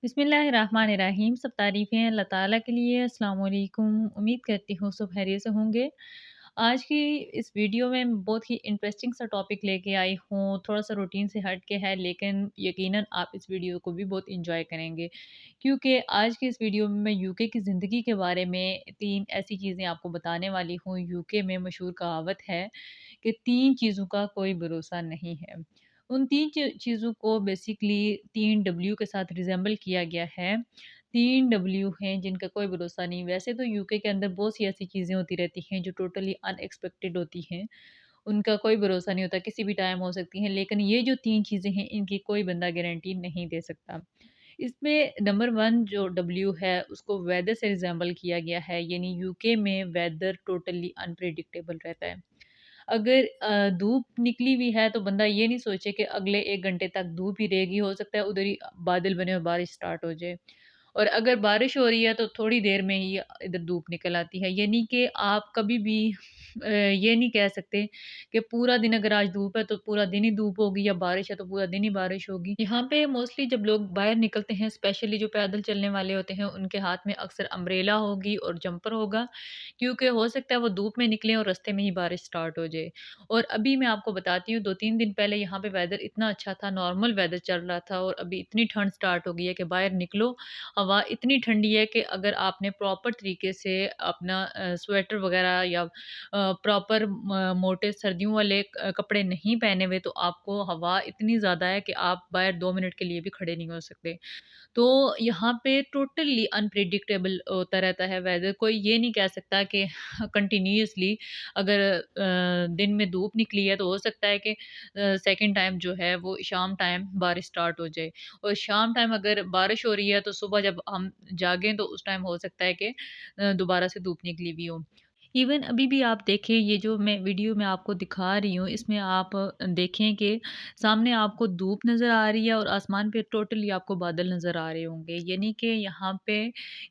बिस्मिल्लाहिर्रहमानिर्रहीम। सब तारीफ़ें अल्लाह ताला के लिए। अस्सलाम वालेकुम। उम्मीद करती हूँ सब खैरियत से होंगे। आज की इस वीडियो में मैं बहुत ही इंटरेस्टिंग सा टॉपिक लेके आई हूँ। थोड़ा-सा रूटीन से हट के है, लेकिन यकीनन आप इस वीडियो को भी बहुत एन्जॉय करेंगे। क्योंकि आज की इस वीडियो में मैं यूके की ज़िंदगी के बारे में 3 ऐसी चीज़ें आपको बताने वाली हूँ। यूके में मशहूर कहावत है कि 3 चीज़ों का कोई भरोसा नहीं है। उन 3 चीज़ों को बेसिकली 3 डब्ल्यू के साथ रिज़ेम्बल किया गया है। 3 डब्ल्यू हैं जिनका कोई भरोसा नहीं। वैसे तो यूके के अंदर बहुत सी ऐसी चीज़ें होती रहती हैं जो टोटली अनएक्सपेक्टेड होती हैं। उनका कोई भरोसा नहीं होता, किसी भी टाइम हो सकती हैं। लेकिन ये जो 3 चीज़ें हैं इनकी कोई बंदा गारंटी नहीं दे सकता। इसमें नंबर 1 जो डब्ल्यू है उसको वेदर से रिज़ेम्बल किया गया है, यानी यूके में वेदर टोटली अनप्रेडिक्टेबल रहता है। अगर धूप निकली हुई है तो बंदा ये नहीं सोचे कि अगले 1 घंटे तक धूप ही रहेगी, हो सकता है उधर ही बादल बने और बारिश स्टार्ट हो जाए। और अगर बारिश हो रही है तो थोड़ी देर में ही इधर धूप निकल आती है। यानी कि आप कभी भी ये नहीं कह सकते कि पूरा दिन अगर आज धूप है तो पूरा दिन ही धूप होगी, या बारिश है तो पूरा दिन ही बारिश होगी। यहाँ पे मोस्टली जब लोग बाहर निकलते हैं, स्पेशली जो पैदल चलने वाले होते हैं, उनके हाथ में अक्सर अम्ब्रेला होगी और जंपर होगा, क्योंकि हो सकता है वो धूप में निकलें और रास्ते में ही बारिश स्टार्ट हो जाए। और अभी मैं आपको बताती हूँ, 2-3 दिन पहले यहाँ पे वेदर इतना अच्छा था, नॉर्मल वेदर चल रहा था, और अभी इतनी ठंड स्टार्ट हो गई है कि बाहर निकलो, हवा इतनी ठंडी है कि अगर आपने प्रॉपर तरीके से अपना स्वेटर वगैरह या प्रॉपर मोटे सर्दियों वाले कपड़े नहीं पहने हुए, तो आपको हवा इतनी ज़्यादा है कि आप बाहर 2 मिनट के लिए भी खड़े नहीं हो सकते। तो यहाँ पे टोटली अनप्रेडिक्टेबल होता रहता है वेदर। कोई ये नहीं कह सकता कि कंटिन्यूअसली अगर दिन में धूप निकली है तो हो सकता है कि सेकंड टाइम जो है वो शाम टाइम बारिश स्टार्ट हो जाए, और शाम टाइम अगर बारिश हो रही है तो सुबह जब हम जागें तो उस टाइम हो सकता है कि दोबारा से धूप निकली हुई हो। इवन अभी भी आप देखें, ये जो मैं वीडियो में आपको दिखा रही हूँ, इसमें आप देखें कि सामने आपको धूप नज़र आ रही है और आसमान पे टोटली आपको बादल नज़र आ रहे होंगे। यानी कि यहाँ पे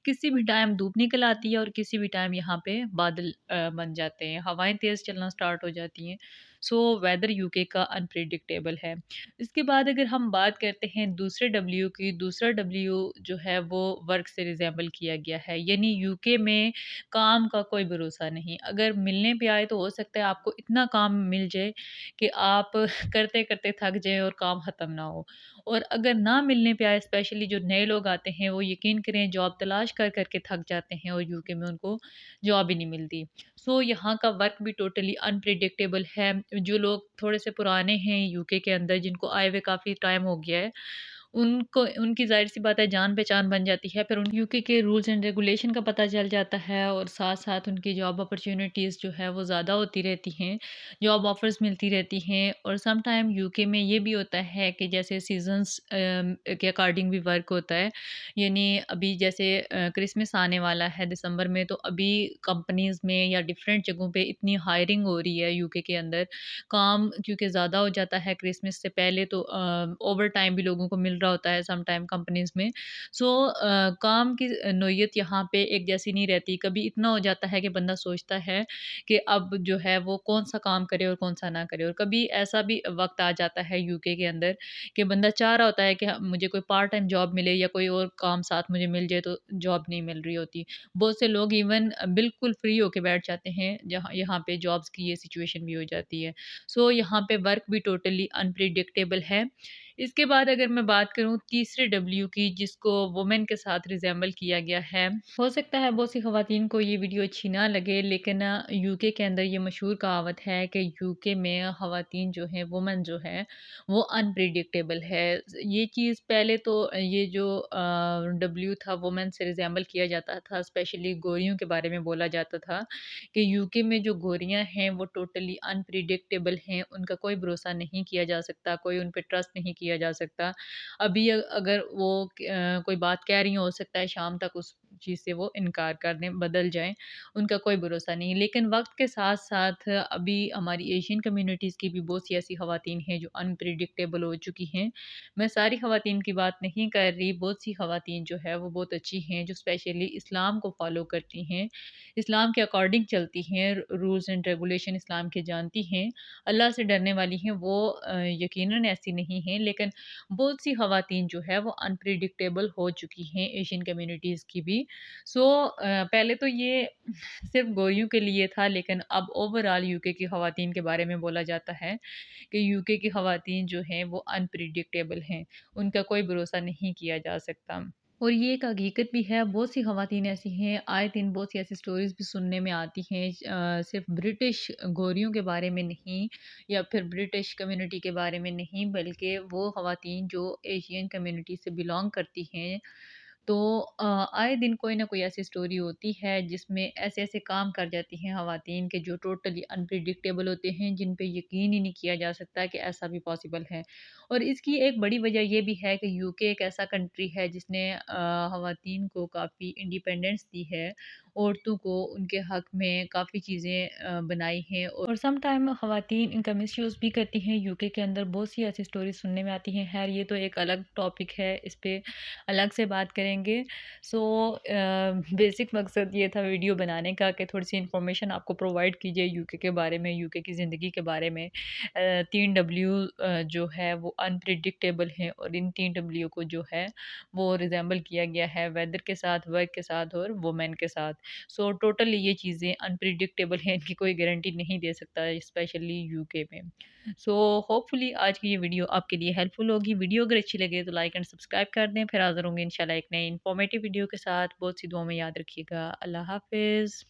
किसी भी टाइम धूप निकल आती है और किसी भी टाइम यहाँ पे बादल बन जाते हैं, हवाएँ तेज़ चलना स्टार्ट हो जाती हैं। सो वेदर यूके का अनप्रेडिक्टेबल है। इसके बाद अगर हम बात करते हैं दूसरे डब्ल्यू की, दूसरा डब्ल्यू जो है वो वर्क से रिज़ेम्बल किया गया है। यानी यूके में काम का कोई भरोसा नहीं। अगर मिलने पे आए तो हो सकता है आपको इतना काम मिल जाए कि आप करते-करते थक जाएँ और काम ख़त्म ना हो। और अगर ना मिलने पे आए, स्पेशली जो नए लोग आते हैं, वो यकीन करें जॉब तलाश कर के थक जाते हैं और यूके में उनको जॉब ही नहीं मिलती। सो यहाँ का वर्क भी टोटली अनप्रेडिक्टेबल है। जो लोग थोड़े से पुराने हैं यूके के अंदर, जिनको आए हुए काफ़ी टाइम हो गया है, उनको उनकी ज़ाहिर-सी बात है जान-पहचान बन जाती है, फिर उन यूके के रूल्स एंड रेगुलेशन का पता चल जाता है, और साथ-साथ उनकी जॉब अपॉर्च्युनिटीज़ जो है वो ज़्यादा होती रहती हैं, जॉब ऑफ़र्स मिलती रहती हैं। और सम टाइम यूके में ये भी होता है कि जैसे सीज़न्स के अकॉर्डिंग भी वर्क होता है। यानी अभी जैसे क्रिसमस आने वाला है दिसंबर में, तो अभी कंपनीज़ में या डिफरेंट जगहों पे इतनी हायरिंग हो रही है यूके के अंदर, काम क्योंकि ज़्यादा हो जाता है क्रिसमस से पहले, तो ओवर टाइम भी लोगों को मिल रहा होता है सम टाइम कंपनीज़ में। सो काम की नोयत यहाँ पे एक जैसी नहीं रहती। कभी इतना हो जाता है कि बंदा सोचता है कि अब जो है वो कौन-सा काम करे और कौन-सा ना करे, और कभी ऐसा भी वक़्त आ जाता है यूके के अंदर कि बंदा चाह रहा होता है कि मुझे कोई पार्ट टाइम जॉब मिले या कोई और काम साथ मुझे मिल जाए, तो जॉब नहीं मिल रही होती। बहुत से लोग इवन बिल्कुल फ्री होके बैठ जाते हैं, जहाँ यहाँ पे जॉब्स की ये सिचुएशन भी हो जाती है। सो यहाँ पे वर्क भी टोटली अनप्रेडिक्टेबल है। इसके बाद अगर मैं बात करूँ तीसरे डब्ल्यू की, जिसको वुमेन के साथ रिज़ेम्बल किया गया है। हो सकता है बहुत सी ख़वातीन को ये वीडियो अच्छी ना लगे, लेकिन यूके के अंदर ये मशहूर कहावत है कि यूके में ख़वातीन जो हैं, वुमेन जो है, वो अनप्रेडिक्टेबल है। ये चीज़ पहले तो ये जो डब्ल्यू था वुमेन से रिज़ेम्बल किया जाता था, स्पेशली गोरियों के बारे में बोला जाता था कि यूके में जो गोरियाँ हैं वो टोटली अनप्रेडिक्टेबल हैं, उनका कोई भरोसा नहीं किया जा सकता, कोई उन पे ट्रस्ट नहीं किया जा सकता। अभी अगर वो कोई बात कह रही हैं, हो सकता है शाम तक उस चीज़ से वो इनकार कर दें, बदल जाएँ, उनका कोई भरोसा नहीं। लेकिन वक़्त के साथ-साथ अभी हमारी एशियन कम्युनिटीज़ की भी बहुत सी ऐसी ख़वातीन हैं जो अनप्रेडिक्टेबल हो चुकी हैं। मैं सारी ख़वातीन की बात नहीं कर रही, बहुत सी ख़वातीन जो है वो बहुत अच्छी हैं, जो स्पेशली इस्लाम को फ़ॉलो करती हैं, इस्लाम के अकॉर्डिंग चलती हैं, रूल्स एंड रेगुलेशन इस्लाम के जानती हैं, अल्लाह से डरने वाली हैं, वो यकीनन ऐसी नहीं हैं। लेकिन बहुत सी ख़वातीन जो है वो अनप्रेडिक्टेबल हो चुकी हैं एशियन कम्युनिटीज़ की भी। सो पहले तो ये सिर्फ़ गोरियों के लिए था, लेकिन अब ओवरऑल यूके की ख़वातीन के बारे में बोला जाता है कि यूके की ख़वातीन जो हैं वो अनप्रेडिक्टेबल हैं, उनका कोई भरोसा नहीं किया जा सकता। और ये एक हकीकत भी है, बहुत सी ख़वातीन ऐसी हैं, आए दिन बहुत सी ऐसी स्टोरीज़ भी सुनने में आती हैं, सिर्फ़ ब्रिटिश गोरियों के बारे में नहीं या फिर ब्रिटिश कम्युनिटी के बारे में नहीं, बल्कि वो ख़वातीन जो एशियन कम्युनिटी से बिलॉन्ग करती हैं। तो आए दिन कोई ना कोई ऐसी स्टोरी होती है जिसमें ऐसे-ऐसे काम कर जाती हैं ख़वातीन के जो टोटली अनप्रेडिक्टेबल होते हैं, जिन पे यकीन ही नहीं किया जा सकता कि ऐसा भी पॉसिबल है। और इसकी एक बड़ी वजह ये भी है कि यूके एक ऐसा कंट्री है जिसने ख़वातीन को काफ़ी इंडिपेंडेंस दी है, औरतों को उनके हक़ में काफ़ी चीज़ें बनाई हैं, और सम टाइम ख़वातीन इनका मिसयूज़ भी करती हैं। यूके के अंदर बहुत सी ऐसी स्टोरी सुनने में आती हैं। ख़ैर ये तो एक अलग टॉपिक है, इस पे अलग से बात करेंगे। सो बेसिक मकसद ये था वीडियो बनाने का कि थोड़ी-सी इन्फॉर्मेशन आपको प्रोवाइड की जाए यूके के बारे में, यूके की ज़िंदगी के बारे में। 3 डब्ल्यू जो है वो अनप्रेडिक्टेबल हैं, और इन 3 डब्ल्यू को जो है वो रिज़ेम्बल किया गया है वेदर के साथ, वर्क के साथ और वुमेन के साथ। सो टोटली ये चीज़ें अनप्रेडिक्टेबल हैं, इनकी कोई गारंटी नहीं दे सकता स्पेशली यूके में। सो होपफुली आज की ये वीडियो आपके लिए हेल्पफुल होगी। वीडियो अगर अच्छी लगे तो लाइक एंड सब्सक्राइब कर दें। फिर हाज़िर होंगे इंशाल्लाह एक नई इन्फॉर्मेटिव वीडियो के साथ। बहुत सी दुआओं में याद रखिएगा। अल्लाह हाफ़िज़।